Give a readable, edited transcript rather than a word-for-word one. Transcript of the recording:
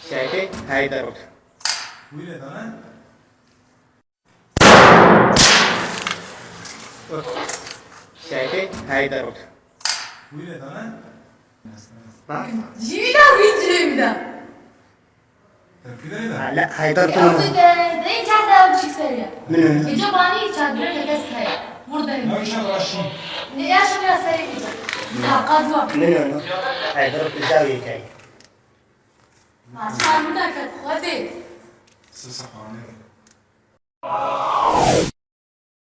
شايفه هاي ضرب ويلة تمام شايفه هاي ضرب ويلة تمام جيبي ده ويجي ده كده ايه ده؟ لا هاي ضرب ده این چند چی سریع من اینجا بانی چند دوره دست هست مرده ما ايش هذا راشين نیاش میره سریع اینجا قدوا من هاي ضرب الزاويه جاي اصلا من که خودی سه صفحة